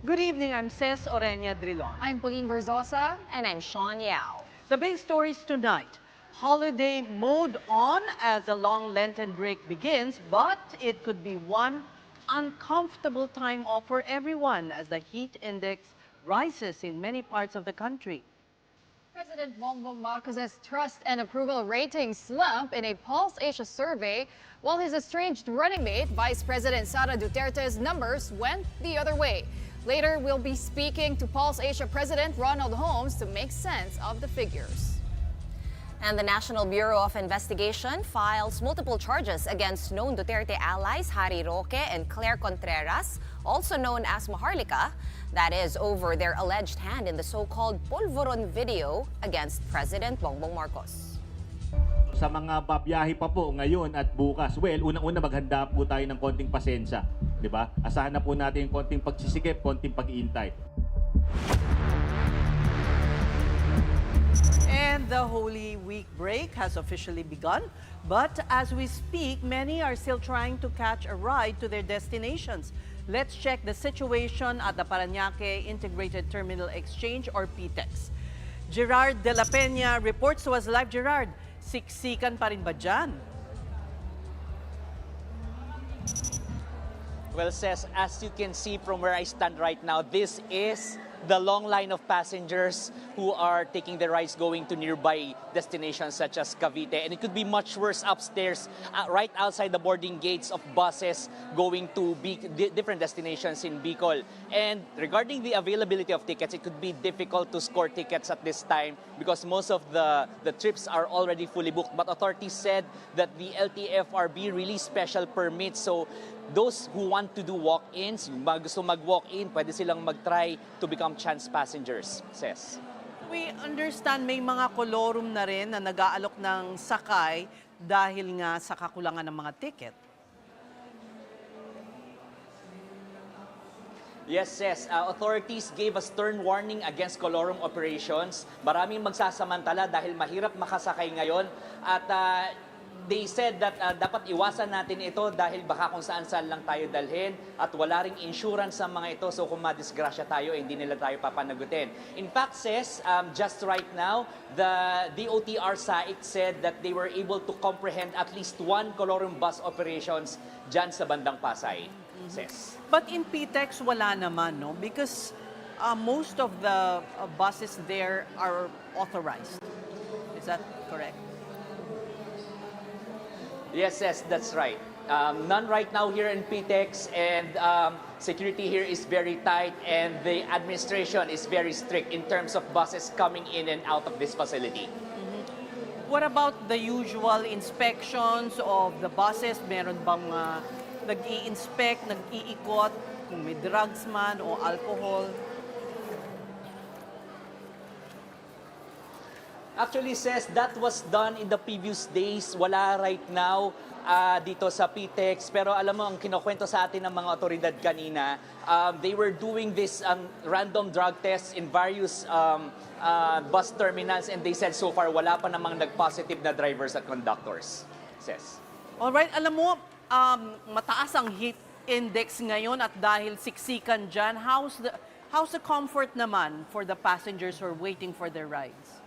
Good evening, I'm Ces Orenia Drilon. I'm Pauline Verzosa. And I'm Sean Yao. The big stories tonight. Holiday mode on as the long Lenten break begins, but it could be one uncomfortable time off for everyone as the heat index rises in many parts of the country. President Bongbong Marcos's trust and approval ratings slump in a Pulse Asia survey, while his estranged running mate, Vice President Sara Duterte's numbers went the other way. Later, we'll be speaking to Pulse Asia President Ronald Holmes to make sense of the figures. And the National Bureau of Investigation files multiple charges against known Duterte allies Harry Roque and Claire Contreras, also known as Maharlika, that is over their alleged hand in the so-called Polvoron video against President Bongbong Marcos. Sa mga babiyahe pa po ngayon at bukas, well, unang-una maghanda po tayo ng konting pasensya, di ba? Asahan na po natin yung konting pagsisikip, konting pag-iintay. And the Holy Week break has officially begun. But as we speak, many are still trying to catch a ride to their destinations. Let's check the situation at the Parañaque Integrated Terminal Exchange or PTEX. Gerard de la Peña reports to us live. Gerard, siksikan pa rin ba dyan? Well, Ces, as you can see from where I stand right now, this is the long line of passengers who are taking the rides going to nearby destinations such as Cavite. And it could be much worse upstairs, right outside the boarding gates of buses going to different destinations in Bicol. And regarding the availability of tickets, it could be difficult to score tickets at this time because most of the trips are already fully booked. But authorities said that the LTFRB released special permits. So those who want to do walk-ins, gusto mag-walk-in, pwede silang mag-try to become chance passengers, Says. We understand may mga kolorum na rin na nag-aalok ng sakay dahil nga sa kakulangan ng mga ticket. Yes, Ces. Authorities gave a stern warning against kolorum operations. Maraming magsasamantala dahil mahirap makasakay ngayon at they said that dapat iwasan natin ito dahil baka kung saan-saan lang tayo dalhin at wala ring insurance sa mga ito. So kung madisgrasya tayo, hindi nila tayo papanagutin. In fact, Says, just right now, the DOTR SAIC said that they were able to comprehend at least one kolorum bus operations dyan sa bandang Pasay. Says. But in PTEX, wala naman, no? Because most of the buses there are authorized. Is that correct? Yes, that's right. None right now here in PTEX, and security here is very tight, and the administration is very strict in terms of buses coming in and out of this facility. What about the usual inspections of the buses? Meron bang nag-i-inspect, nag-iikot, kung may drugs man o alcohol? Actually, Says, that was done in the previous days. Wala right now dito sa PTEX. Pero alam mo, ang kinukwento sa atin ng mga otoridad kanina, they were doing this random drug tests in various bus terminals, and they said so far wala pa namang nag-positive na drivers at conductors. Says. Alright, alam mo, mataas ang heat index ngayon at dahil siksikan dyan, how's the comfort naman for the passengers who are waiting for their rides?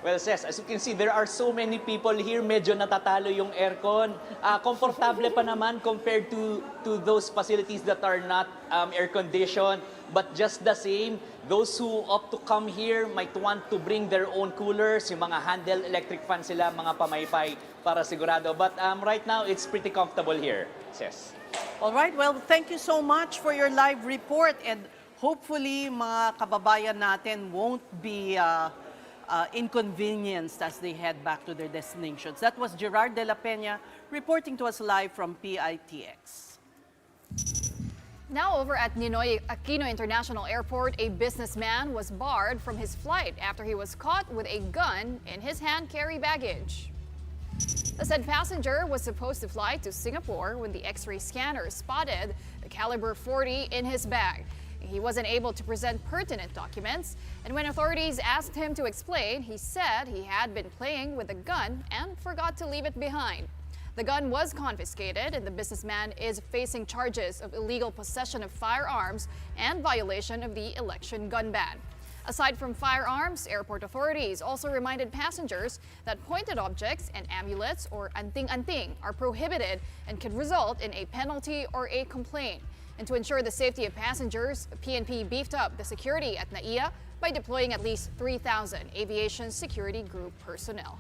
Well, Says, as you can see, there are so many people here. Medyo natatalo yung aircon. Komportable pa naman compared to those facilities that are not air-conditioned. But just the same, those who opt to come here might want to bring their own coolers. Yung mga handheld electric fan sila, mga pamaypay para sigurado. But right now, it's pretty comfortable here, Says. All right, well, thank you so much for your live report. And hopefully, mga kababayan natin won't be inconvenienced as they head back to their destinations. That was Gerard de la Peña reporting to us live from PITX. Now over at Ninoy Aquino International Airport, a businessman was barred from his flight after he was caught with a gun in his hand carry baggage. The said passenger was supposed to fly to Singapore when the X-ray scanner spotted the caliber .40 in his bag. He wasn't able to present pertinent documents, and when authorities asked him to explain, he said he had been playing with a gun and forgot to leave it behind. The gun was confiscated and the businessman is facing charges of illegal possession of firearms and violation of the election gun ban. Aside from firearms, airport authorities also reminded passengers that pointed objects and amulets or anting-anting are prohibited and could result in a penalty or a complaint. And to ensure the safety of passengers, PNP beefed up the security at NAIA by deploying at least 3,000 aviation security group personnel.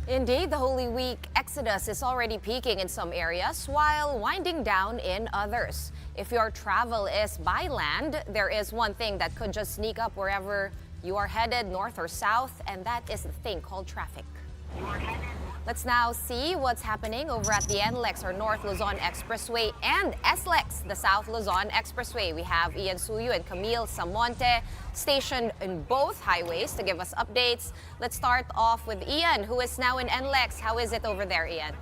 Indeed, the Holy Week exodus is already peaking in some areas while winding down in others. If your travel is by land, there is one thing that could just sneak up wherever you are headed, north or south, and that is the thing called traffic. Let's now see what's happening over at the NLEX or North Luzon Expressway and SLEX, the South Luzon Expressway. We have Ian Suyo and Camille Samonte stationed in both highways to give us updates. Let's start off with Ian, who is now in NLEX. How is it over there, Ian?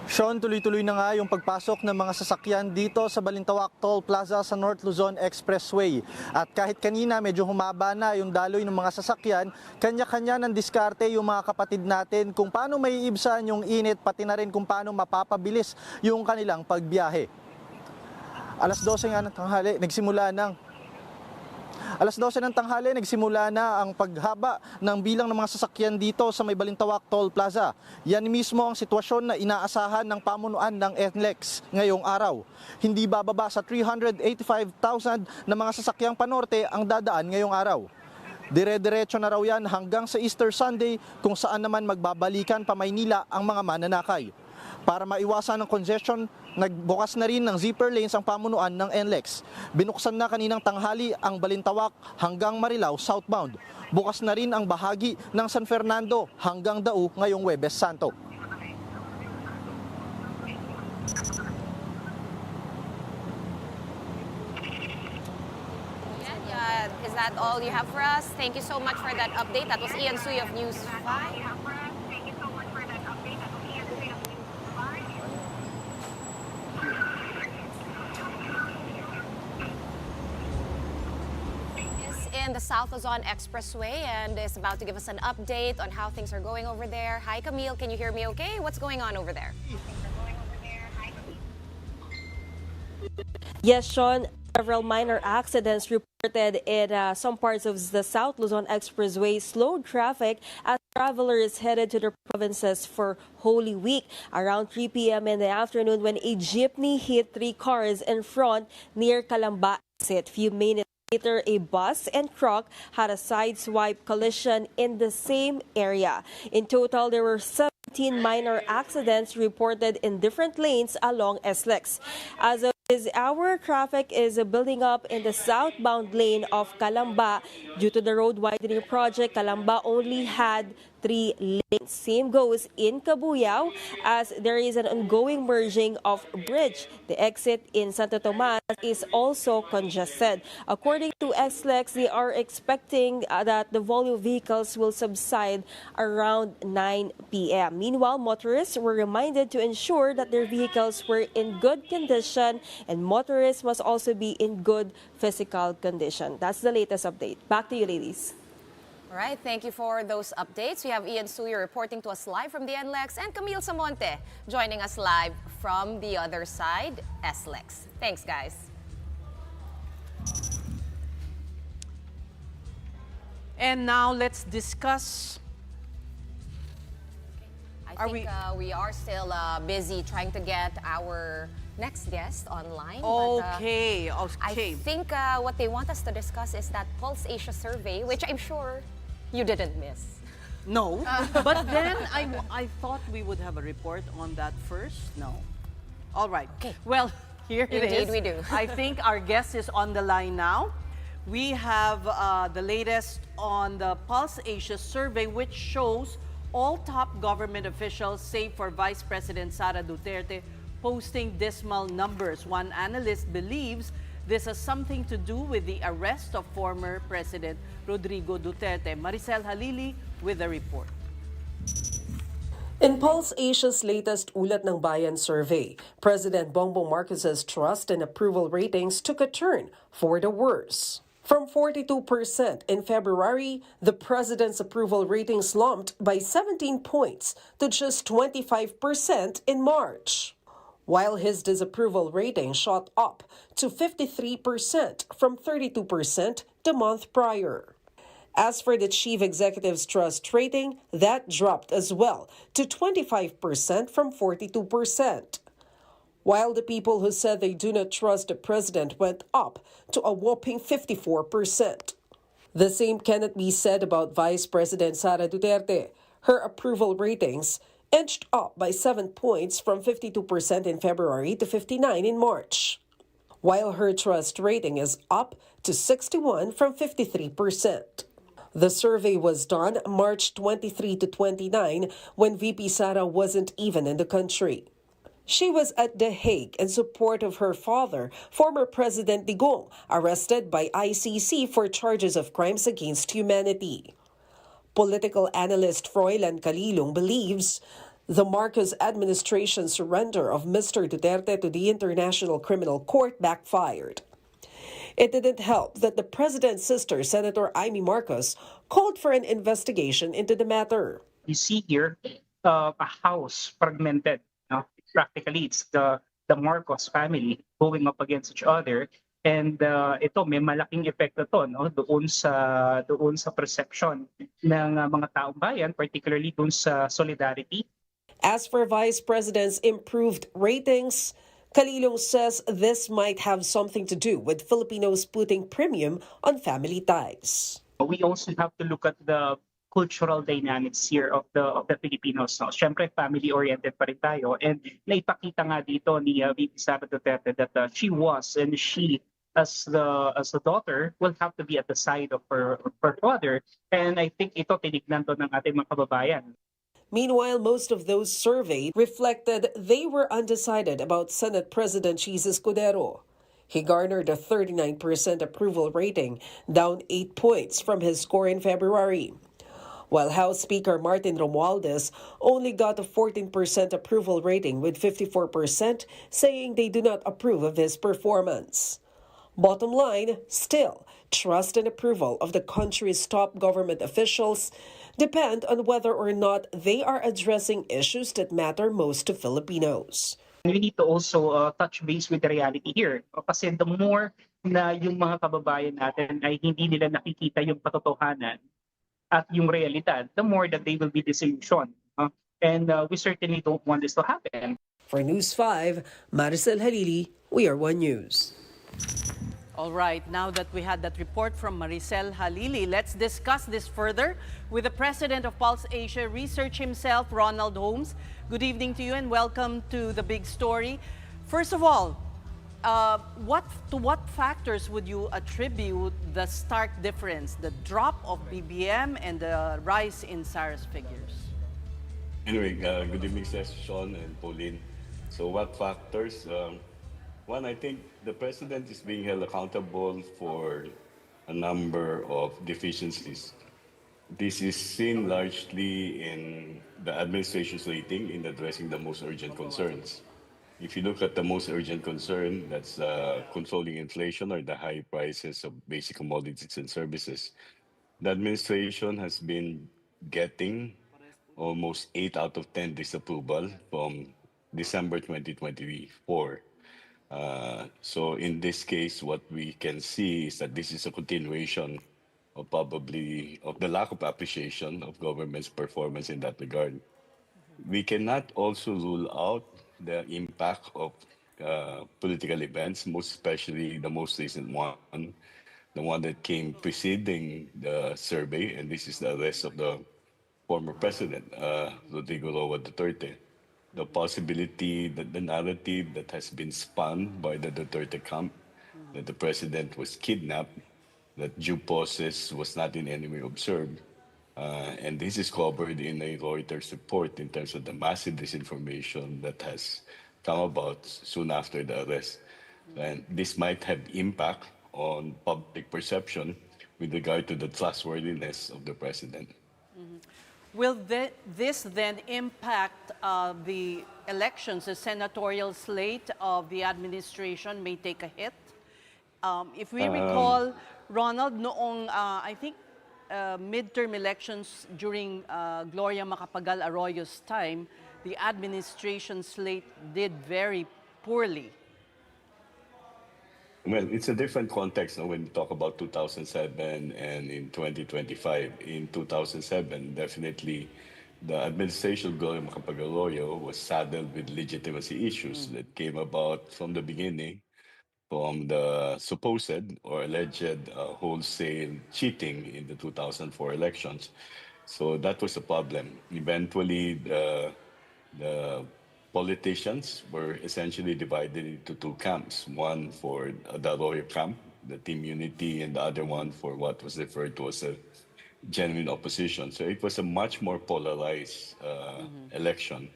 Sean, tuloy-tuloy na nga yung pagpasok ng mga sasakyan dito sa Balintawak Toll Plaza sa North Luzon Expressway. At kahit kanina medyo humaba na yung daloy ng mga sasakyan, kanya-kanya ng diskarte yung mga kapatid natin kung paano maiibsan yung init, pati na rin kung paano mapapabilis yung kanilang pagbiyahe. Alas 12 ng tanghali, nagsimula na ang paghaba ng bilang ng mga sasakyan dito sa may Balintawak Toll Plaza. Yan mismo ang sitwasyon na inaasahan ng pamunuan ng NLEX ngayong araw. Hindi bababa sa 385,000 na mga sasakyang panorte ang dadaan ngayong araw. Dire-diretso na raw yan hanggang sa Easter Sunday kung saan naman magbabalikan pa Maynila ang mga mananakay. Para maiwasan ang congestion, nagbukas na rin ng zipper lanes ang pamunuan ng NLEX. Binuksan na kaninang tanghali ang Balintawak hanggang Marilao southbound. Bukas na rin ang bahagi ng San Fernando hanggang Dao ngayong Huwebes Santo. Is that all you have for us? Thank you so much for that update. That was Ian Suy of News 5. In the South Luzon Expressway and is about to give us an update on how things are going over there. Hi Camille, can you hear me okay? What's going on over there? Yes, Sean, several minor accidents reported in some parts of the South Luzon Expressway slowed traffic as travelers headed to the provinces for Holy Week. Around 3 p.m. in the afternoon when a jeepney hit 3 cars in front near Kalamba exit. Few minutes later, a bus and truck had a sideswipe collision in the same area. In total, there were 17 minor accidents reported in different lanes along SLEX. As of this hour, traffic is building up in the southbound lane of Kalamba. Due to the road widening project, Kalamba only had 3 lanes. Same goes in Cabuyao as there is an ongoing merging of bridge. The exit in Santo Tomas is also congested. According to SLEX, they are expecting that the volume of vehicles will subside around 9 p.m. Meanwhile, motorists were reminded to ensure that their vehicles were in good condition and motorists must also be in good physical condition. That's the latest update. Back to you, ladies. All right, thank you for those updates. We have Ian Suyo reporting to us live from the NLEX and Camille Samonte joining us live from the other side, SLEX. Thanks, guys. And now let's discuss. I think we are still busy trying to get our next guest online. Okay, But, okay. I think what they want us to discuss is that Pulse Asia survey, which I'm sure you didn't miss. No, but then I thought we would have a report on that first. No. All right. Okay. Well, here it is. Indeed we do. I think our guest is on the line now. We have the latest on the Pulse Asia survey, which shows all top government officials, save for Vice President Sara Duterte, posting dismal numbers. One analyst believes this has something to do with the arrest of former President Rodrigo Duterte. Maricel Halili with the report. In Pulse Asia's latest Ulat ng Bayan survey, President Bongbong Marcos's trust and approval ratings took a turn for the worse. From 42% in February, the president's approval rating slumped by 17 points to just 25% in March, while his disapproval rating shot up to 53% from 32% the month prior. As for the chief executive's trust rating, that dropped as well to 25% from 42%. While the people who said they do not trust the president went up to a whopping 54%. The same cannot be said about Vice President Sara Duterte. Her approval ratings inched up by 7 points from 52% in February to 59% in March, while her trust rating is up to 61% from 53%. The survey was done March 23 to 29 when VP Sara wasn't even in the country. She was at The Hague in support of her father, former President Digong, arrested by ICC for charges of crimes against humanity. Political analyst Froilan Calilong believes the Marcos administration's surrender of Mr. Duterte to the International Criminal Court backfired. It didn't help that the president's sister, Senator Amy Marcos, called for an investigation into the matter. You see here a house fragmented. Practically, it's the Marcos family going up against each other. And ito, may malaking epekto to, no? doon sa perception ng mga taong bayan, particularly doon sa solidarity. As for Vice President's improved ratings, Calilong says this might have something to do with Filipinos putting premium on family ties. We also have to look at the cultural dynamics here of the Filipinos. No? Siyempre, family-oriented pa rin tayo. And naipakita nga dito ni VP Sara Duterte that she was and she, as the daughter, will have to be at the side of her father. And I think ito tinignan to ng ating mga kababayan. Meanwhile, most of those surveyed reflected they were undecided about Senate President Cheese Escudero. He garnered a 39% approval rating, down 8 points from his score in February. While House Speaker Martin Romualdez only got a 14% approval rating with 54% saying they do not approve of his performance. Bottom line, still, trust and approval of the country's top government officials depend on whether or not they are addressing issues that matter most to Filipinos. We need to also touch base with the reality here. Kasi the more na yung mga kababayan natin ay hindi nila nakikita yung katotohanan at yung realidad, the more that they will be disillusioned. And we certainly don't want this to happen. For News 5, Maricel Halili, we are One News. All right, now that we had that report from Maricel Halili, let's discuss this further with the president of Pulse Asia Research himself, Ronald Holmes. Good evening to you and welcome to the big story. First of all, what factors would you attribute the stark difference, the drop of BBM and the rise in SARS figures? Anyway, good evening, Sean and Pauline. So what factors? One, I think the president is being held accountable for a number of deficiencies. This is seen largely in the administration's rating in addressing the most urgent concerns. If you look at the most urgent concern, that's controlling inflation or the high prices of basic commodities and services. The administration has been getting almost 8 out of 10 disapproval from December 2024. So in this case, what we can see is that this is a continuation of probably of the lack of appreciation of government's performance in that regard. We cannot also rule out the impact of political events, most especially the most recent one, the one that came preceding the survey, and this is the arrest of the former president, Rodrigo Roa Duterte. The possibility that the narrative that has been spun by the Duterte camp, that the president was kidnapped, that due process was not in any way observed. And this is covered in a Reuters report in terms of the massive disinformation that has come about soon after the arrest. And this might have impact on public perception with regard to the trustworthiness of the president. Will this then impact the elections? The senatorial slate of the administration may take a hit. If we recall, Ronald, noong I think midterm elections during Gloria Macapagal Arroyo's time, the administration slate did very poorly. Well, it's a different context now when we talk about 2007 and in 2025. In 2007, definitely the administration of Gloria Macapagal-Arroyo was saddled with legitimacy issues that came about from the beginning from the supposed or alleged wholesale cheating in the 2004 elections. So that was a problem. Eventually, the politicians were essentially divided into two camps, one for the Arroyo camp, the Team Unity, and the other one for what was referred to as a genuine opposition. So it was a much more polarized election.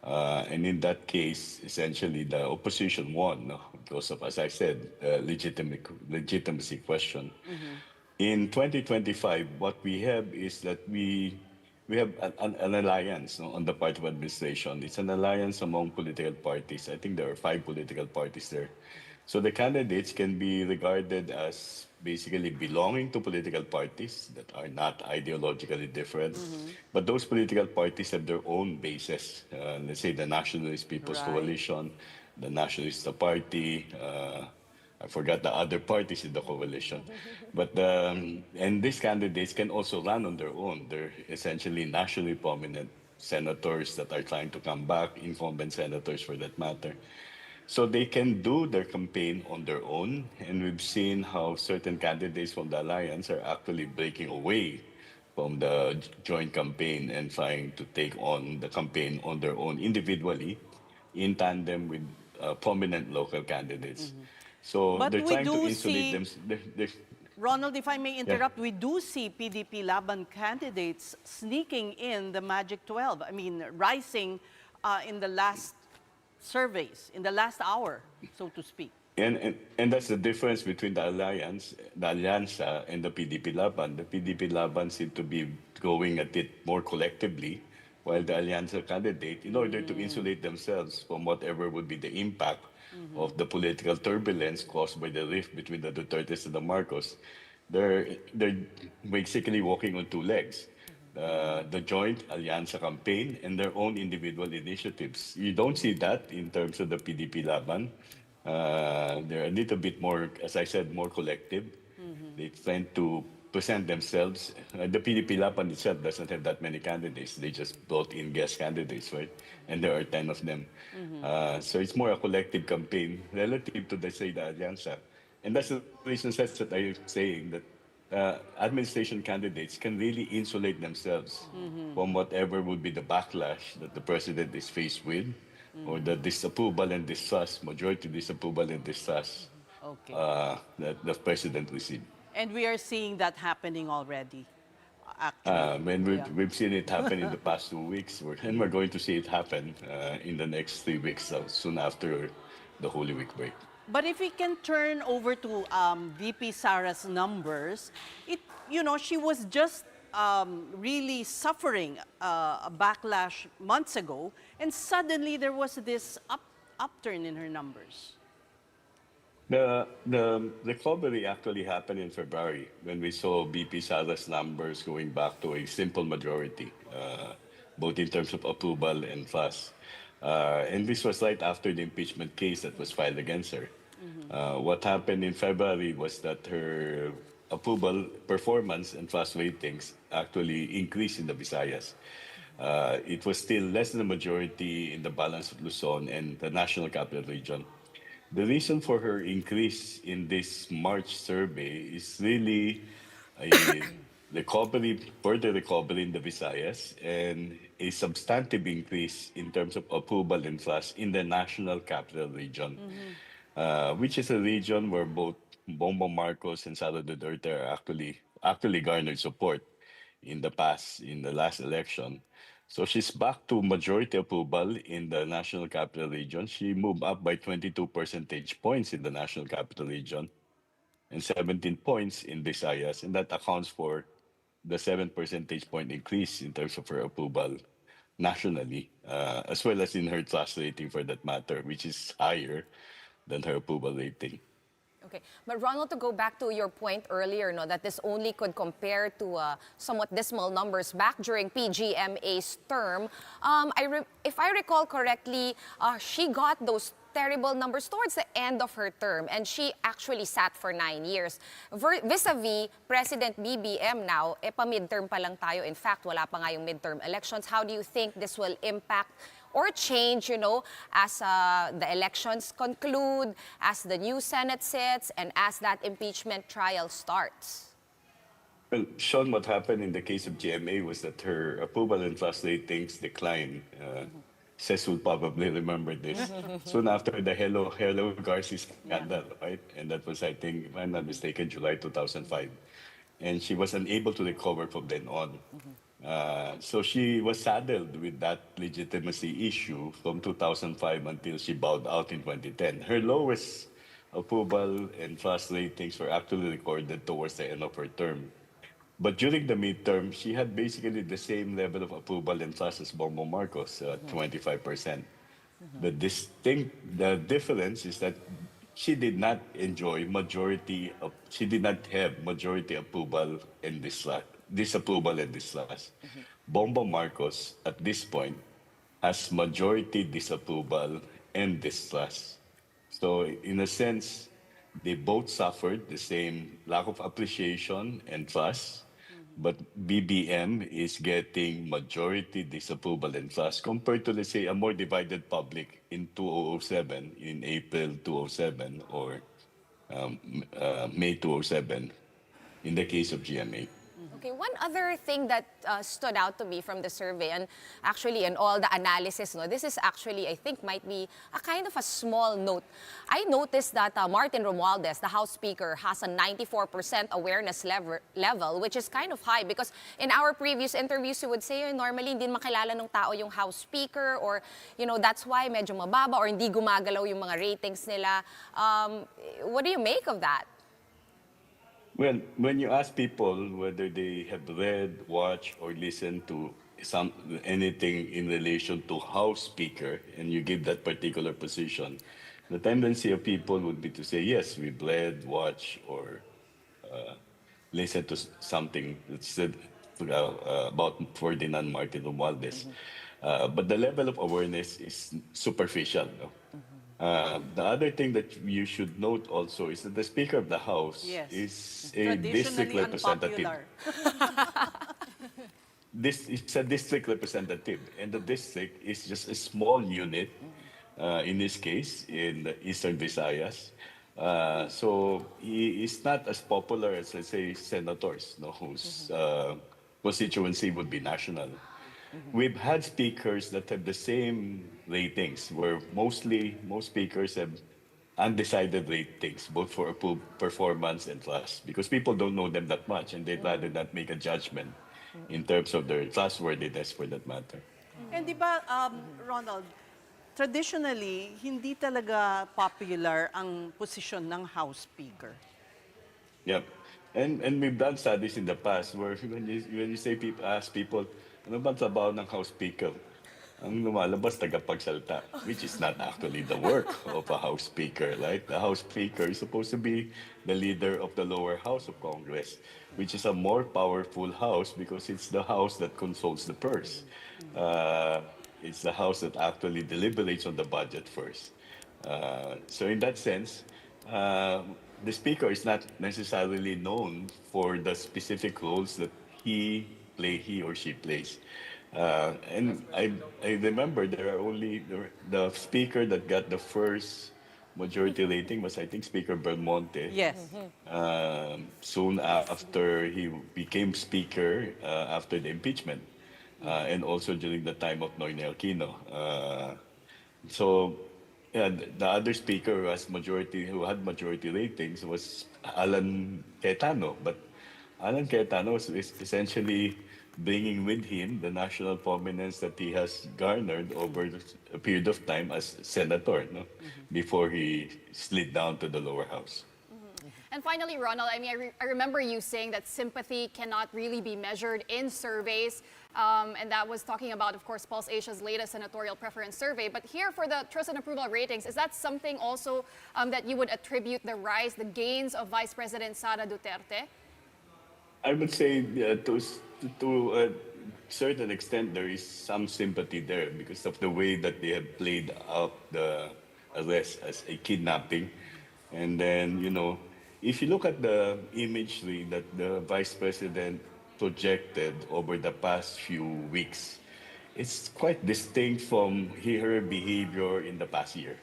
And in that case, essentially, the opposition won, no? Because of, as I said, legitimacy question. In 2025, what we have is that we have an alliance, no, on the part of administration. It's an alliance among political parties. I think there are 5 political parties there. So the candidates can be regarded as basically belonging to political parties that are not ideologically different. But those political parties have their own bases. Let's say the Nationalist People's Right. Coalition, the Nationalista Party, I forgot the other parties in the coalition. But and these candidates can also run on their own. They're essentially nationally prominent senators that are trying to come back, incumbent senators for that matter. So they can do their campaign on their own, and we've seen how certain candidates from the alliance are actually breaking away from the joint campaign and trying to take on the campaign on their own individually, in tandem with prominent local candidates. So But they're we trying to do insulate see- them. Ronald, if I may interrupt, we do see PDP Laban candidates sneaking in the Magic 12. I mean, rising in the last surveys, in the last hour, so to speak. And that's the difference between the alliance, the Alianza, and the PDP Laban. The PDP Laban seem to be going at it more collectively, while the Alianza candidate, in order to insulate themselves from whatever would be the impact of the political turbulence caused by the rift between the Dutertes and the Marcos, they're basically walking on two legs. The joint Alianza campaign and their own individual initiatives. You don't see that in terms of the PDP Laban. They're a little bit more, as I said, more collective. They tend to present themselves. The PDP Laban itself doesn't have that many candidates. They just brought in guest candidates, right? And there are 10 of them. So it's more a collective campaign relative to, let's say, the Alianza. And that's the reason that I'm saying that administration candidates can really insulate themselves from whatever would be the backlash that the president is faced with, or the disapproval and distrust, majority disapproval and distrust Okay. that the president received. And we are seeing that happening already, actually. And Yeah. we've seen it happen in the past 2 weeks, and we're going to see it happen in the next 3 weeks, so soon after the Holy Week break. But if we can turn over to VP Sara's numbers, she was just really suffering a backlash months ago, and suddenly there was this upturn in her numbers. The recovery actually happened in February when we saw BP Sara's numbers going back to a simple majority, both in terms of approval and fuss. And this was right after the impeachment case that was filed against her. What happened in February was that her approval, performance, and trust ratings actually increased in the Visayas. It was still less than a majority in the balance of Luzon and the National Capital Region. The reason for her increase in this March survey is really a further recovery in the Visayas, and a substantive increase in terms of approval and trust in the National Capital Region, which is a region where both Bongbong Marcos and Sara Duterte are actually garnered support in the last election. So she's back to majority approval in the National Capital Region. She moved up by 22 percentage points in the National Capital Region and 17 points in Visayas, and that accounts for the 7 percentage point increase in terms of her approval nationally, as well as in her trust rating for that matter, which is higher than her approval rating. Okay, but Ronald, to go back to your point earlier, no, that this only could compare to somewhat dismal numbers back during PGMA's term. If I recall correctly, she got those terrible numbers towards the end of her term, and she actually sat for 9 years. Vis-a-vis President BBM now, pa-midterm pa lang tayo. In fact, wala pa nga yung midterm elections. How do you think this will impact or change, as the elections conclude, as the new Senate sits, and as that impeachment trial starts? Well, Sean, what happened in the case of GMA was that her approval and trust ratings declined. Cess will probably remember this. Soon after the Hello Garcia scandal, right? And that was, I think, if I'm not mistaken, July 2005. And she was unable to recover from then on. So she was saddled with that legitimacy issue from 2005 until she bowed out in 2010. Her lowest approval and trust ratings were actually recorded towards the end of her term. But during the midterm, she had basically the same level of approval and trust as Bongbong Marcos, 25%. The difference is that she did not she did not have majority approval and disapproval and distrust. Bongbong Marcos, at this point, has majority disapproval and distrust. So in a sense, they both suffered the same lack of appreciation and trust, but BBM is getting majority disapproval and trust compared to, let's say, a more divided public in 2007, in April 2007, or May 2007, in the case of GMA. Okay, one other thing that stood out to me from the survey, and actually in all the analysis, this is actually, I think, might be a kind of a small note. I noticed that Martin Romualdez, the House Speaker, has a 94% awareness level, which is kind of high because in our previous interviews, you would say, normally hindi makilala ng tao yung House Speaker, or, that's why medyo mababa or hindi gumagalaw yung mga ratings nila. What do you make of that? Well, when you ask people whether they have read, watched, or listened to anything in relation to House Speaker, and you give that particular position, the tendency of people would be to say, yes, we've read, watched, or listened to something that said about Ferdinand Martin Romualdez. But the level of awareness is superficial. No? The other thing that you should note also is that the Speaker of the House is a district representative. This is a district representative, and the district is just a small unit, in this case, in the Eastern Visayas. So he is not as popular as, let's say, senators, whose constituency would be national. We've had speakers that have the same ratings, where most speakers have undecided ratings, both for performance and trust, because people don't know them that much, and they'd rather not make a judgment in terms of their trustworthiness for that matter. And di ba, Ronald, traditionally, hindi talaga popular ang posisyon ng House Speaker. Yep. And we've done studies in the past where when you say ask people, ano bang trabaho ng House Speaker? Ang lumalabas, tagapagsalta, which is not actually the work of a House Speaker, right? The House Speaker is supposed to be the leader of the lower house of Congress, which is a more powerful house because it's the house that controls the purse. It's the house that actually deliberates on the budget first. So in that sense, the Speaker is not necessarily known for the specific roles that he or she plays. And I remember there are only the Speaker that got the first majority rating was, I think, Speaker Belmonte. Yes. Soon after he became Speaker, after the impeachment, and also during the time of Noynoy Aquino. So yeah, the other Speaker who had majority ratings was Alan Cayetano, but Alan Cayetano is essentially bringing with him the national prominence that he has garnered over a period of time as senator, before he slid down to the lower house. And finally, Ronald, I mean, I remember you saying that sympathy cannot really be measured in surveys. And that was talking about, of course, Pulse Asia's latest senatorial preference survey. But here for the trust and approval ratings, is that something also that you would attribute the rise, the gains of Vice President Sara Duterte? I would say to a certain extent there is some sympathy there because of the way that they have played out the arrest as a kidnapping. And then, if you look at the imagery that the vice president projected over the past few weeks, it's quite distinct from her behavior in the past year.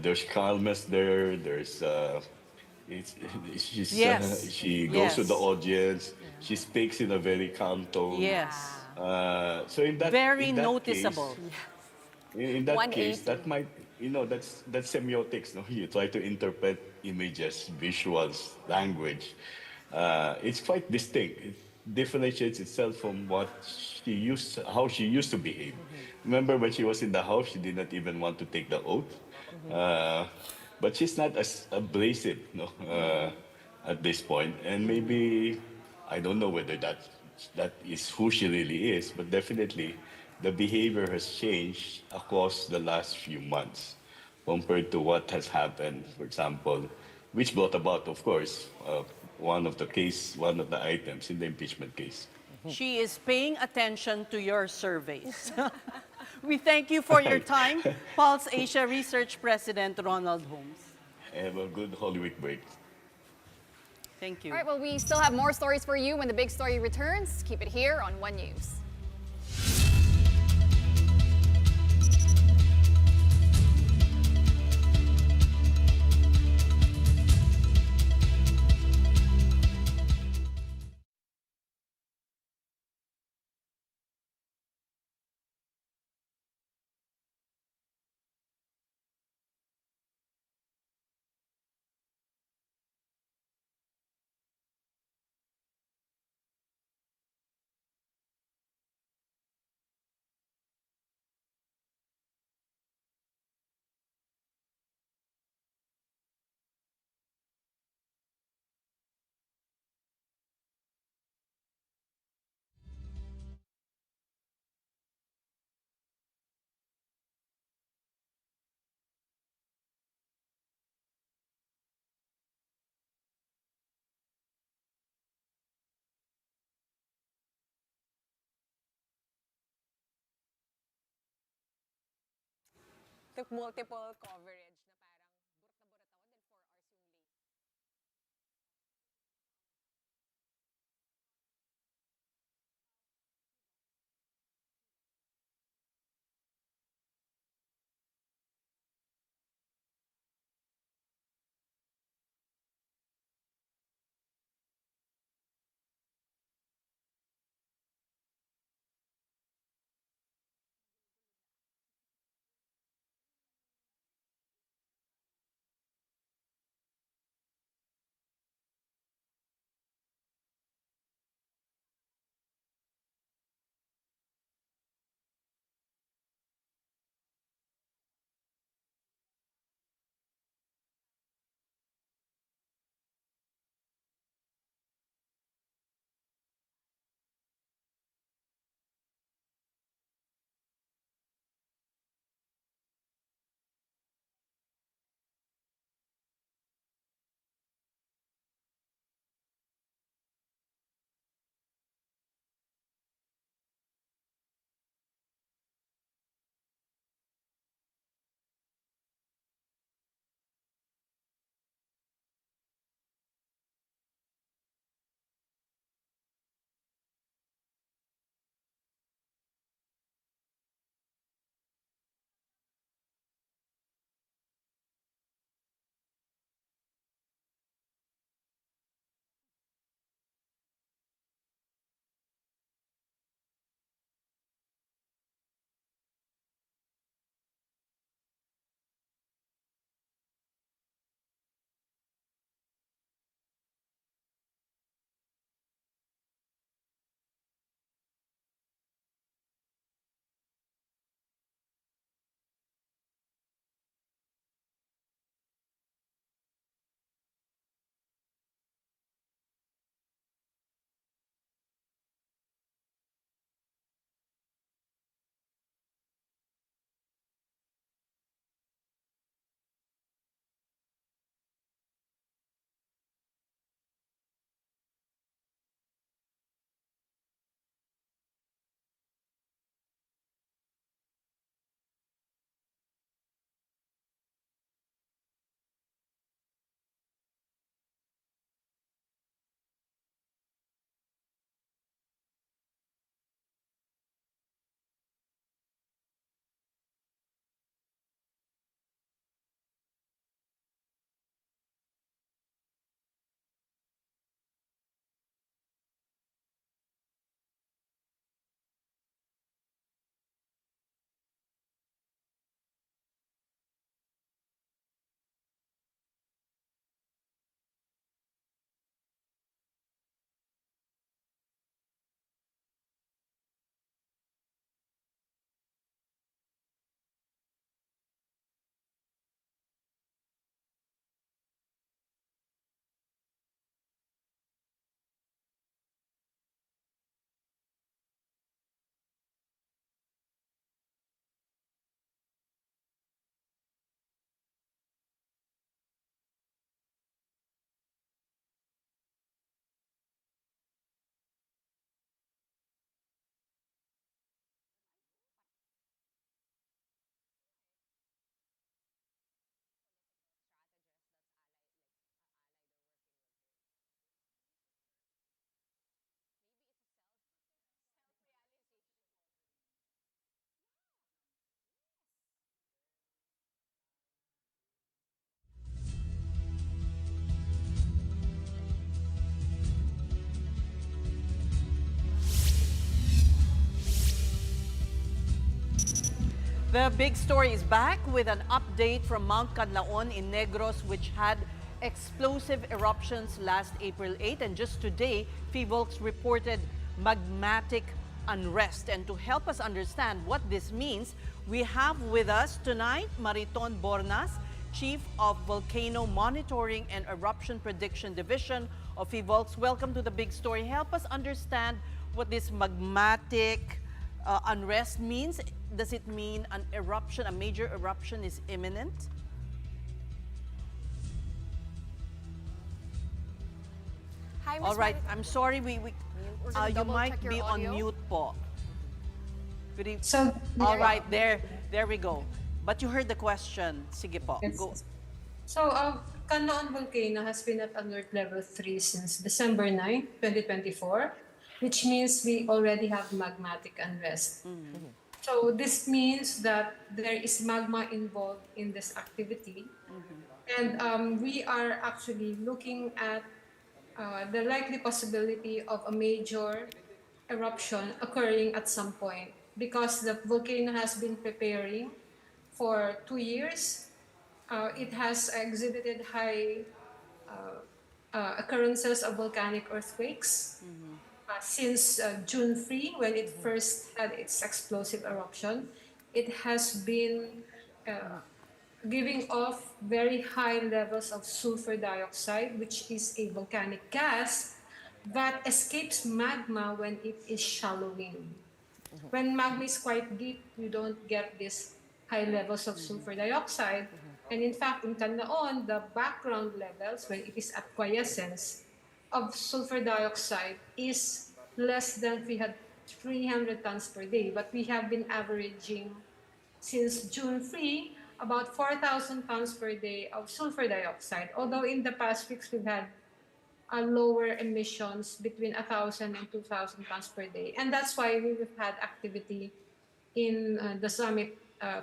There's calmness there. It's, Yes. she goes to the Yes. audience. She speaks in a very calm tone. Yes. So Very in that case, noticeable. in that case, 180. that might that's semiotics. No, you try to interpret images, visuals, language. It's quite distinct. It differentiates itself from how she used to behave. Remember when she was in the house, she did not even want to take the oath. Uh, but she's not as abrasive, no, at this point. And maybe I don't know whether that is who she really is, but definitely the behavior has changed across the last few months compared to what has happened, for example, which brought about, of course, one of the items in the impeachment case. She is paying attention to your surveys. We thank you for your time, Pulse Asia Research President Ronald Holmes. Have a good Holy Week break. Thank you. All right, well, we still have more stories for you when the big story returns. Keep it here on One News. Took multiple coverage. The big story is back with an update from Mount Kanlaon in Negros, which had explosive eruptions last April 8. And just today, PHIVOLCS reported magmatic unrest. And to help us understand what this means, we have with us tonight Mariton Bornas, Chief of Volcano Monitoring and Eruption Prediction Division of PHIVOLCS. Welcome to the big story. Help us understand what this magmatic unrest means. Does it mean an eruption, a major eruption is imminent? Hi, Ms. All right, Mariton. I'm sorry, We're gonna you double might check your be on audio. mute po. So, All right, there we go. But you heard the question. Sige po, Yes. go. So, Kanlaon volcano has been at alert level 3 since December 9, 2024, which means we already have magmatic unrest. So, this means that there is magma involved in this activity. And we are actually looking at the likely possibility of a major eruption occurring at some point because the volcano has been preparing for 2 years. It has exhibited high occurrences of volcanic earthquakes since June 3, when it first had its explosive eruption. It has been giving off very high levels of sulfur dioxide, which is a volcanic gas that escapes magma when it is shallowing. When magma is quite deep, you don't get these high levels of sulfur dioxide. And in fact, in Kanlaon, the background levels, when it is at quiescence, of sulfur dioxide is less than 300 tons per day. But we have been averaging, since June 3, about 4,000 tons per day of sulfur dioxide. Although in the past weeks, we've had lower emissions between 1,000 and 2,000 tons per day. And that's why we've had activity in the summit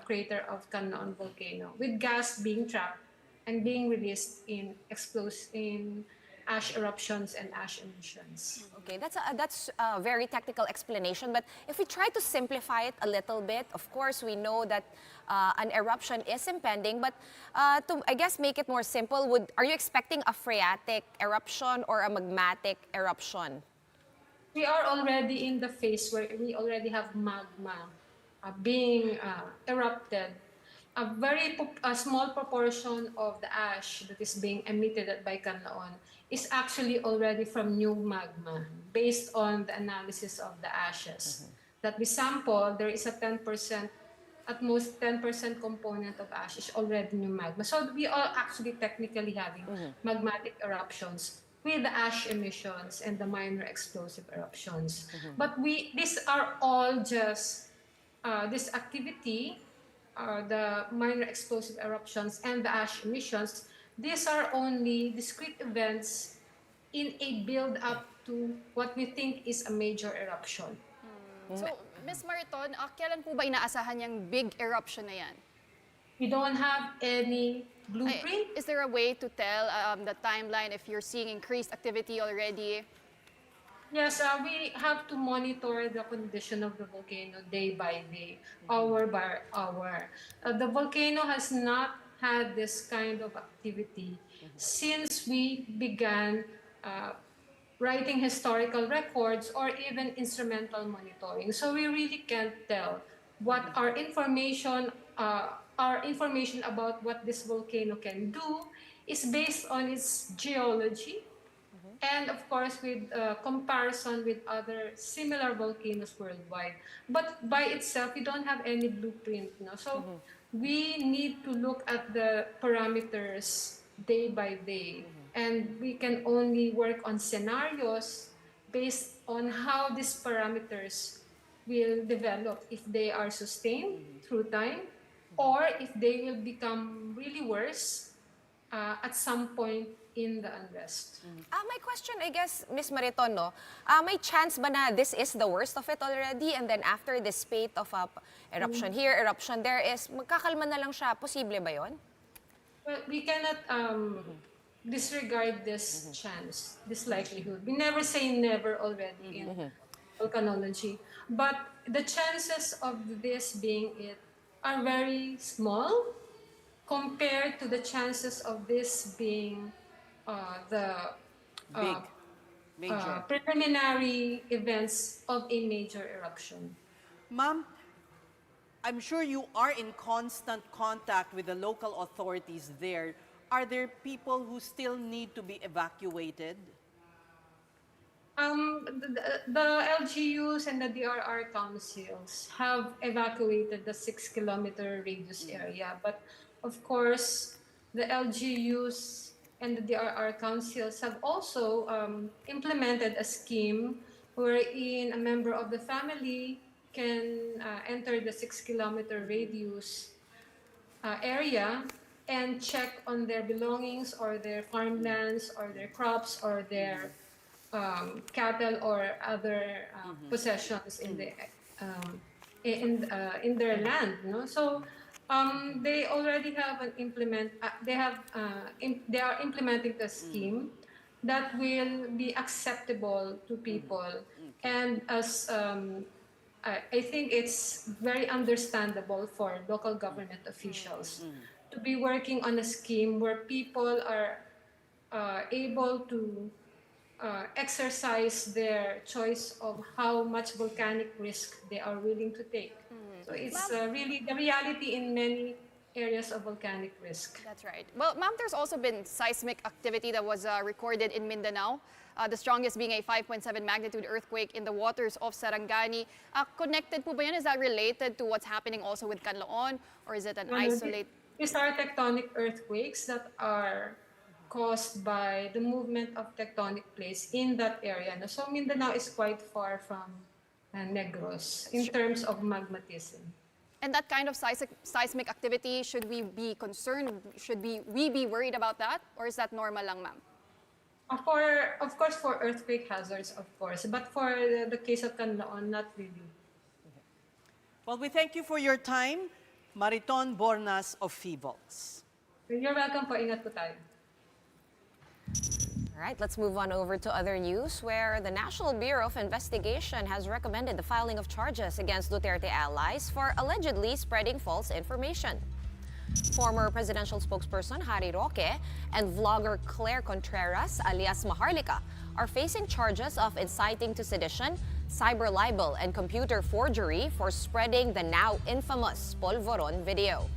crater of Kanlaon volcano, with gas being trapped and being released in ash eruptions and ash emissions. Okay, that's a very technical explanation. But if we try to simplify it a little bit, of course, we know that an eruption is impending. But to, I guess, make it more simple, are you expecting a phreatic eruption or a magmatic eruption? We are already in the phase where we already have magma being erupted. A small proportion of the ash that is being emitted by Kanlaon is actually already from new magma based on the analysis of the ashes. That we sample, there is a 10%, at most 10% component of ash is already new magma. So we are actually technically having magmatic eruptions with the ash emissions and the minor explosive eruptions. But these are all just this activity, the minor explosive eruptions and the ash emissions, these are only discrete events in a build-up to what we think is a major eruption. So, Ms. Mariton, kailan po ba inaasahan yung big eruption na yan? We don't have any blueprint. Is there a way to tell the timeline if you're seeing increased activity already? Yes, we have to monitor the condition of the volcano day by day, hour by hour. The volcano has not had this kind of activity since we began writing historical records or even instrumental monitoring. So we really can't tell what our information about what this volcano can do is based on its geology, and of course with comparison with other similar volcanoes worldwide. But by itself, we don't have any blueprint. No? So we need to look at the parameters day by day. And we can only work on scenarios based on how these parameters will develop, if they are sustained through time, or if they will become really worse at some point in the unrest. My question, I guess, Ms. Mariton, no? May chance ba na this is the worst of it already, and then after this spate of eruption here, eruption there, is magkakalma na lang siya? Posible ba yun? Well, we cannot disregard this chance, this likelihood. We never say never already in volcanology, but the chances of this being it are very small compared to the chances of this being the Big, major. preliminary events of a major eruption. Ma'am, I'm sure you are in constant contact with the local authorities there. Are there people who still need to be evacuated? The LGUs and the DRR councils have evacuated the 6-kilometer radius area, but of course, the LGUs and the DRR councils have also implemented a scheme wherein a member of the family can enter the 6-kilometer radius area and check on their belongings or their farmlands or their crops or their cattle or other possessions in the in their land. No? So they already have they are implementing the scheme that will be acceptable to people, and as I think it's very understandable for local government officials to be working on a scheme where people are able to exercise their choice of how much volcanic risk they are willing to take. So it's really the reality in many areas of volcanic risk. That's right. Well, ma'am, there's also been seismic activity that was recorded in Mindanao, the strongest being a 5.7 magnitude earthquake in the waters of Sarangani. Connected po ba yan? Is that related to what's happening also with Kanlaon, or is it an isolated? These are tectonic earthquakes that are caused by the movement of tectonic plates in that area. So Mindanao is quite far from Negros in terms of magmatism. And that kind of seismic activity, should we be concerned? Should we be worried about that? Or is that normal lang, ma'am? Of course, for earthquake hazards, of course. But for the case of Kanlaon, not really. Well, we thank you for your time. Mariton Bornas of FIVOLS. You're welcome po. Ingat po tayo. All right, let's move on over to other news where the National Bureau of Investigation has recommended the filing of charges against Duterte allies for allegedly spreading false information. Former presidential spokesperson Harry Roque and vlogger Claire Contreras, alias Maharlika, are facing charges of inciting to sedition, cyber libel, and computer forgery for spreading the now infamous Polvoron video.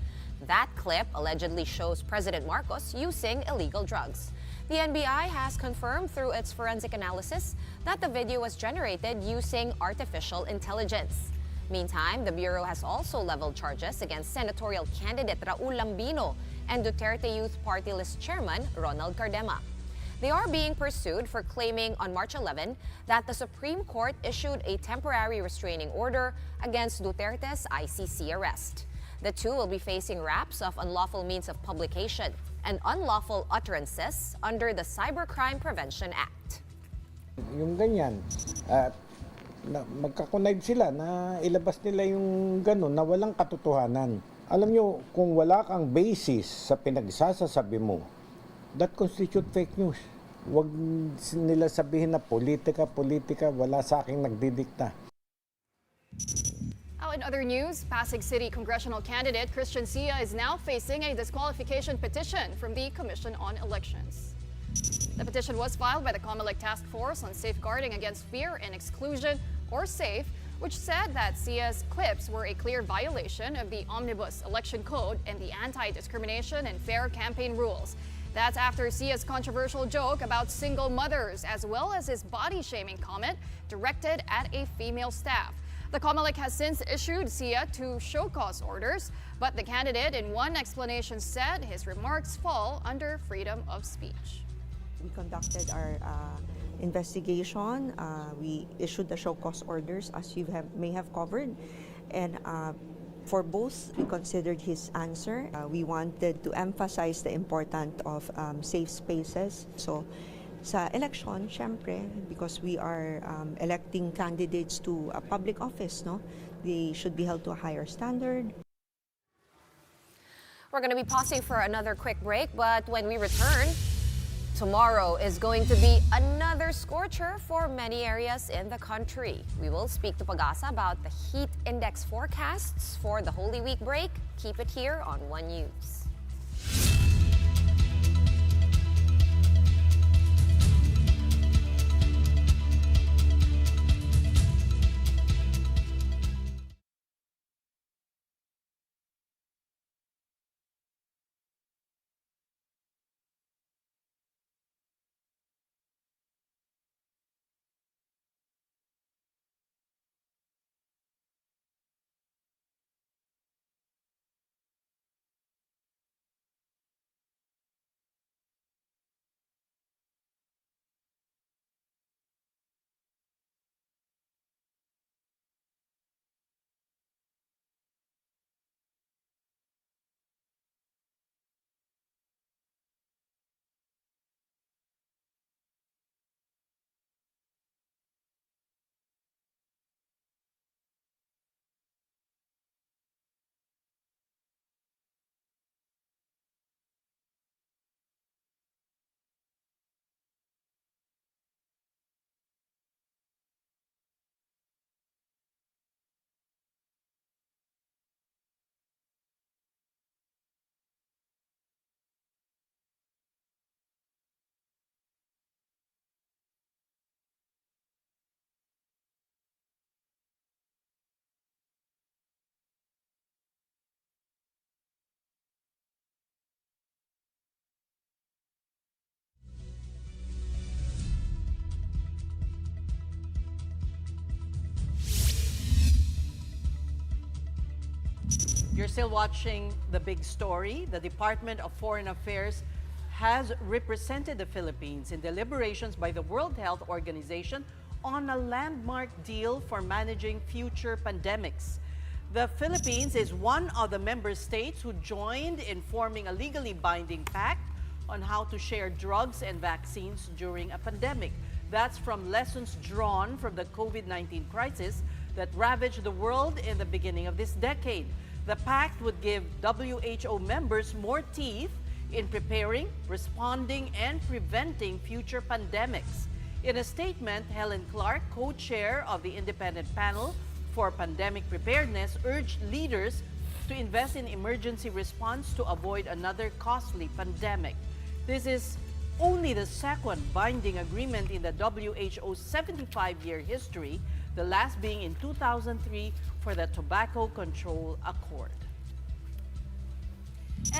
That clip allegedly shows President Marcos using illegal drugs. The NBI has confirmed through its forensic analysis that the video was generated using artificial intelligence. Meantime, the Bureau has also leveled charges against senatorial candidate Raul Lambino and Duterte Youth Party List Chairman Ronald Cardema. They are being pursued for claiming on March 11 that the Supreme Court issued a temporary restraining order against Duterte's ICC arrest. The two will be facing raps of unlawful means of publication and unlawful utterances under the Cybercrime Prevention Act. Yung ganyan, magkakonnive sila na ilabas nila yung gano'n na walang katotohanan. Alam nyo, kung wala kang basis sa pinagsasasabi mo, that constitute fake news. Huwag nila sabihin na politika, wala sa aking nagdidikta. In other news, Pasig City congressional candidate Christian Sia is now facing a disqualification petition from the Commission on Elections. The petition was filed by the COMELEC Task Force on Safeguarding Against Fear and Exclusion, or SAFE, which said that Sia's clips were a clear violation of the Omnibus Election Code and the Anti-Discrimination and Fair Campaign rules. That's after Sia's controversial joke about single mothers, as well as his body-shaming comment directed at a female staff. The COMELEC has since issued Sia two show-cause orders, but the candidate in one explanation said his remarks fall under freedom of speech. We conducted our investigation. We issued the show-cause orders, as you may have covered. And for both, we considered his answer. We wanted to emphasize the importance of safe spaces. So, sa election, syempre, because we are electing candidates to a public office, no? They should be held to a higher standard. We're going to be pausing for another quick break, but when we return, Tomorrow is going to be another scorcher for many areas in the country. We will speak to Pag-asa about the heat index forecasts for the Holy Week break. Keep it here on One News. You're still watching The Big Story. The Department of Foreign Affairs has represented the Philippines in deliberations by the World Health Organization on a landmark deal for managing future pandemics. The Philippines is one of the member states who joined in forming a legally binding pact on how to share drugs and vaccines during a pandemic. That's from lessons drawn from the COVID-19 crisis that ravaged the world in the beginning of this decade. The pact would give WHO members more teeth in preparing, responding, and preventing future pandemics. In a statement, Helen Clark, co-chair of the independent panel for pandemic preparedness, urged leaders to invest in emergency response to avoid another costly pandemic. This is only the second binding agreement in the WHO's 75-year history, the last being in 2003 for the Tobacco Control Accord.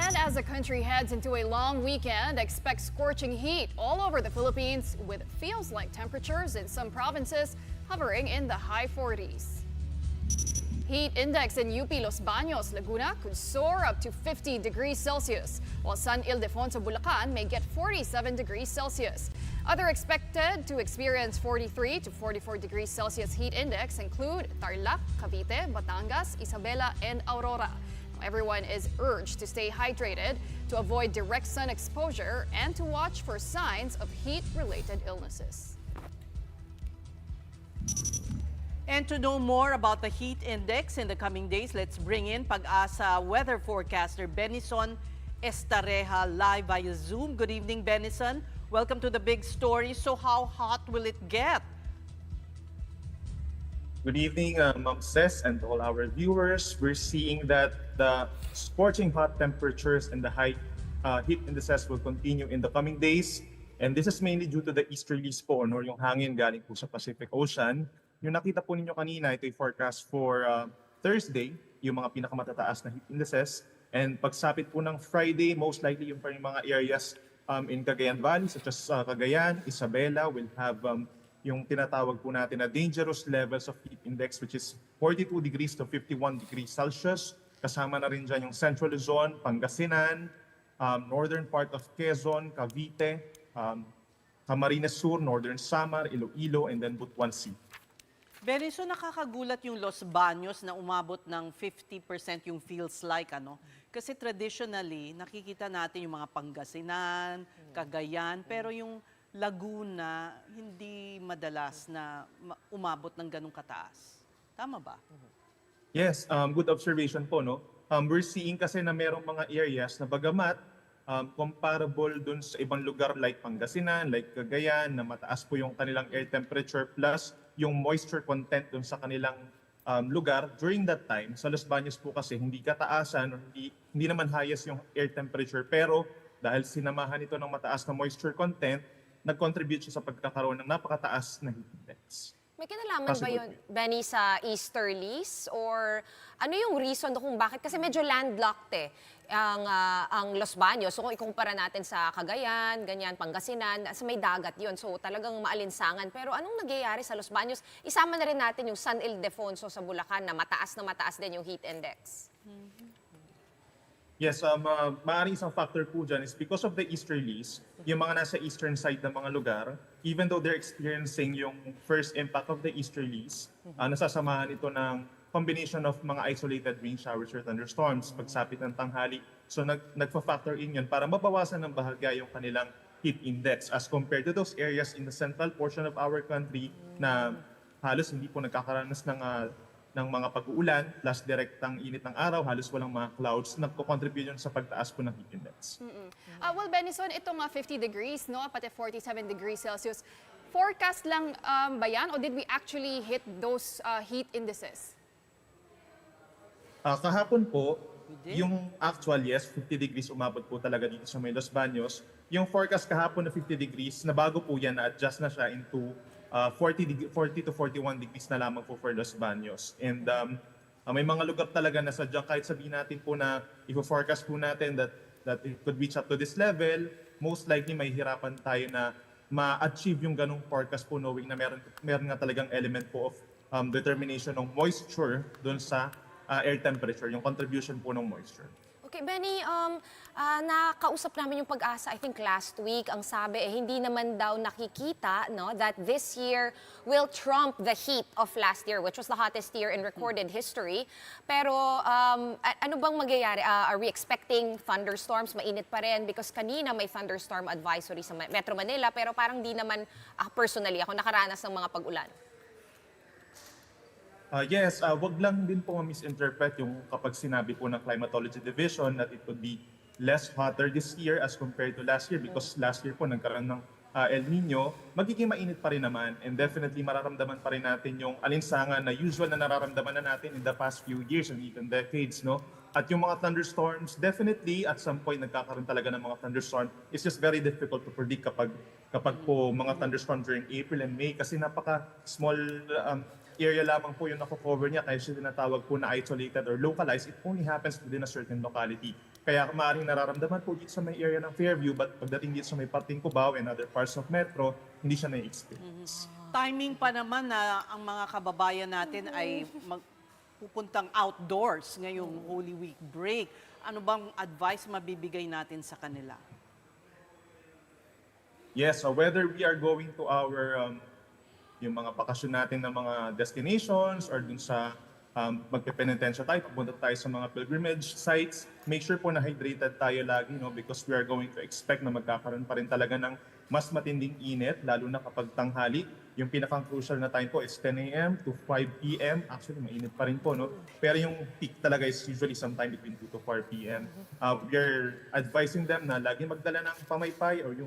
And as the country heads into a long weekend, expect scorching heat all over the Philippines with feels-like temperatures in some provinces hovering in the high 40s. Heat index in UP Los Baños, Laguna could soar up to 50 degrees Celsius, while San Ildefonso, Bulacan may get 47 degrees Celsius. Other expected to experience 43 to 44 degrees Celsius heat index include Tarlac, Cavite, Batangas, Isabela, and Aurora. Everyone is urged to stay hydrated, to avoid direct sun exposure, and to watch for signs of heat-related illnesses. And to know more about the heat index in the coming days, let's bring in Pag-asa weather forecaster Benison Estareja live via Zoom. Good evening, Benison. Welcome to The Big Story. So how hot will it get? Good evening, Ma'am Ces, and all our viewers. We're seeing that the scorching hot temperatures and the high heat indices will continue in the coming days. And this is mainly due to the easterlies po, or yung hangin galing po sa Pacific Ocean. Yung nakita po ninyo kanina, ito yung forecast for Thursday, yung mga pinakamatataas na heat indices. And pagsapit po ng Friday, most likely yung mga areas in Cagayan Valley, such as Cagayan, Isabela, will have yung tinatawag po natin na dangerous levels of heat index, which is 42 degrees to 51 degrees Celsius. Kasama na rin dyan yung Central Luzon, Pangasinan, northern part of Quezon, Cavite, Camarines Sur, Northern Samar, Iloilo, and then Butuan Sea. Benison, nakakagulat yung Los Baños na umabot ng 50% yung feels like, ano? Kasi traditionally, nakikita natin yung mga Pangasinan, Cagayan, pero yung Laguna, hindi madalas na umabot ng ganong kataas. Tama ba? Yes, good observation po, no? We're seeing kasi na merong mga areas na bagamat comparable dun sa ibang lugar like Pangasinan, like Cagayan, na mataas po yung kanilang air temperature plus yung moisture content dun sa kanilang lugar. During that time, sa Los Baños po kasi hindi kataasan, or hindi naman highest yung air temperature, pero dahil sinamahan ito ng mataas na moisture content, nag-contribute siya sa pagkakaroon ng napakataas na heat index. May kinalaman ba yun, Benny, sa easterlies? Or ano yung reason kung bakit? Kasi medyo landlocked ang Los Baños. So kung ikumpara natin sa Cagayan, ganyan, Pangasinan, sa may dagat yun. So talagang maalinsangan. Pero anong nagyayari sa Los Baños? Isama na rin natin yung San Ildefonso sa Bulacan na mataas din yung heat index. Yes, maaaring isang factor po dyan is because of the easterlies, yung mga nasa eastern side ng mga lugar, even though they're experiencing yung first impact of the easterlies, nasasamahan ito ng combination of mga isolated rain showers or thunderstorms pagsapit ng tanghali. So nagfa-factor in yun para mabawasan ng bahagya yung kanilang heat index as compared to those areas in the central portion of our country na halos hindi po nagkakaranas ng mga pag-uulan plus direktang init ng araw, halos walang mga clouds, nagko-contribute yun sa pagtaas po ng heat index. Well, Benison, itong 50 degrees, no, pati 47 degrees Celsius, forecast lang ba yan o did we actually hit those heat indices? Kahapon po, yung actual, yes, 50 degrees umabot po talaga dito sa may Los Baños. Yung forecast kahapon na 50 degrees, nabago po yan, na-adjust na siya into 40 to 41 degrees na lamang po for Los Baños. And may mga lugar talaga na sadyang kahit sabihin natin po na i-forecast po natin that it could reach up to this level, most likely may hirapan tayo na ma-achieve yung ganong forecast po knowing na meron nga talagang element po of determination ng moisture dun sa air temperature, yung contribution po ng moisture. Okay, Benny, nakausap namin yung Pag-asa, I think last week, ang sabi, hindi naman daw nakikita, no, that this year will trump the heat of last year, which was the hottest year in recorded history. Pero ano bang magyayari? Are we expecting thunderstorms? Mainit pa rin? Because kanina may thunderstorm advisory sa Metro Manila, pero parang di naman, personally, ako nakaranas ng mga pag-ulan. Yes, wag lang din po ma-misinterpret yung kapag sinabi po ng Climatology Division that it could be less hotter this year as compared to last year because last year po nagkaroon ng El Nino, magiging mainit pa rin naman and definitely mararamdaman pa rin natin yung alinsangan na usual na nararamdaman na natin in the past few years and even decades, no? At yung mga thunderstorms, definitely at some point nagkakaroon talaga ng mga thunderstorm. It's just very difficult to predict kapag po mga thunderstorm during April and May kasi napaka-small area lamang po yung nako-cover niya kaya siya tinatawag po na isolated or localized. It only happens within a certain locality. Kaya maaaring nararamdaman po dito sa may area ng Fairview but pagdating dito sa may parting Cubao and other parts of Metro, hindi siya na-experience. Timing pa naman na ang mga kababayan natin ay pupuntang outdoors ngayong Holy Week break. Ano bang advice mabibigay natin sa kanila? Yes, so whether we are going to our yung mga bakasyon natin ng mga destinations or dun sa magpe-penitensya tayo, pupunta tayo sa mga pilgrimage sites, make sure po na hydrated tayo lagi, no? Because we are going to expect na magkakaroon pa rin talaga ng mas matinding init, lalo na kapag tanghali. Yung pinaka-crucial na time po is 10 a.m. to 5 p.m. Actually, mainit pa rin po, no? Pero yung peak talaga is usually sometime between 2 to 4 p.m. We are advising them na lagi magdala ng pamaypay or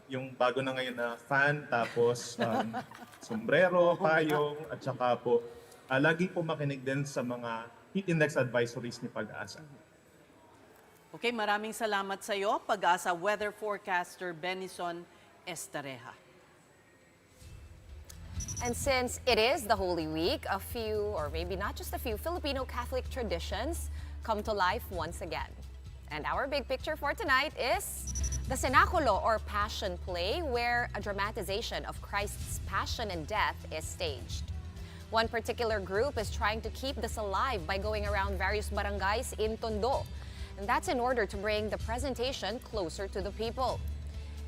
yung bago na ngayon na fan, tapos sombrero, payong, at saka po, lagi po makinig din sa mga heat index advisories ni Pag-asa. Okay, maraming salamat sa iyo, Pag-asa weather forecaster Benison Estareja. And since it is the Holy Week, a few, or maybe not just a few, Filipino Catholic traditions come to life once again. And our big picture for tonight is the Cenaculo or Passion Play, where a dramatization of Christ's passion and death is staged. One particular group is trying to keep this alive by going around various barangays in Tondo. And that's in order to bring the presentation closer to the people.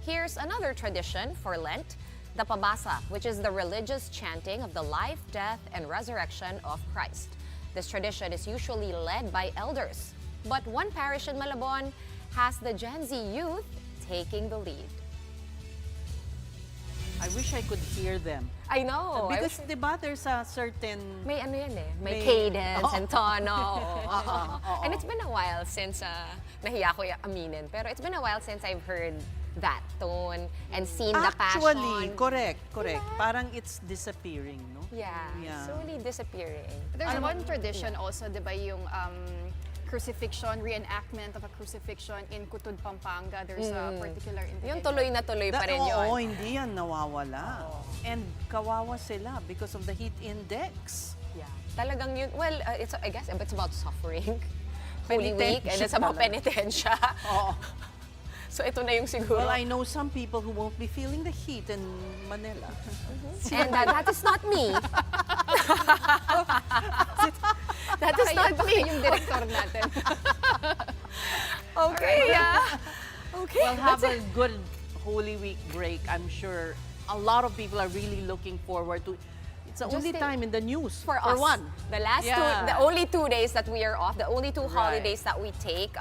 Here's another tradition for Lent, the Pabasa, which is the religious chanting of the life, death, and resurrection of Christ. This tradition is usually led by elders. But one parish in Malabon has the Gen Z youth taking the lead. I wish I could hear them. I know. I Because, wish- di ba, there's a certain... may ano yan eh. May May- cadence Oo. and tono. Oo. And it's been a while since, nahiya ko aminin, pero it's been a while since I've heard that tone and seen the passion. Actually, correct. Parang it's disappearing, no? Yeah, slowly disappearing. There's one tradition also, di ba, yung crucifixion, reenactment of a crucifixion in Cutud, Pampanga. There's a particular individual. Yung tuloy na tuloy pa rin yun. Oo, hindi yan nawawala. And kawawa sila because of the heat index. Yeah. Talagang yun, well, I guess it's about suffering. Holy Week, and Penitensya it's about talaga. penitensya. Oo. So ito na yung siguro. Well, I know some people who won't be feeling the heat in Manila. And that is not me. That is not Baka me. yung director natin. Okay, Okay, Well, have that's a good Holy Week break. I'm sure a lot of people are really looking forward to. It's the only time in the news for us. one. The last Yeah. the only 2 days that we are off, the only two Right. holidays that we take.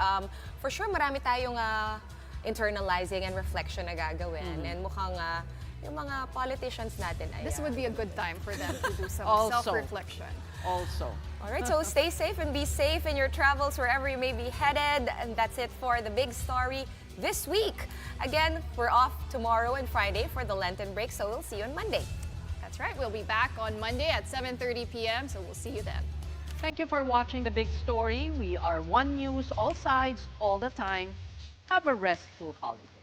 For sure, marami tayong internalizing and reflection na gagawin. And mukhang yung mga politicians natin ay... This would be a good time for them to do some Also. self-reflection. Also. All right, so stay safe and be safe in your travels wherever you may be headed. And that's it for the big story this week. Again, we're off tomorrow and Friday for the Lenten break, so we'll see you on Monday. That's right. We'll be back on Monday at 7:30 p.m. So we'll see you then. Thank you for watching The Big Story. We are One News, all sides, all the time. Have a restful holiday.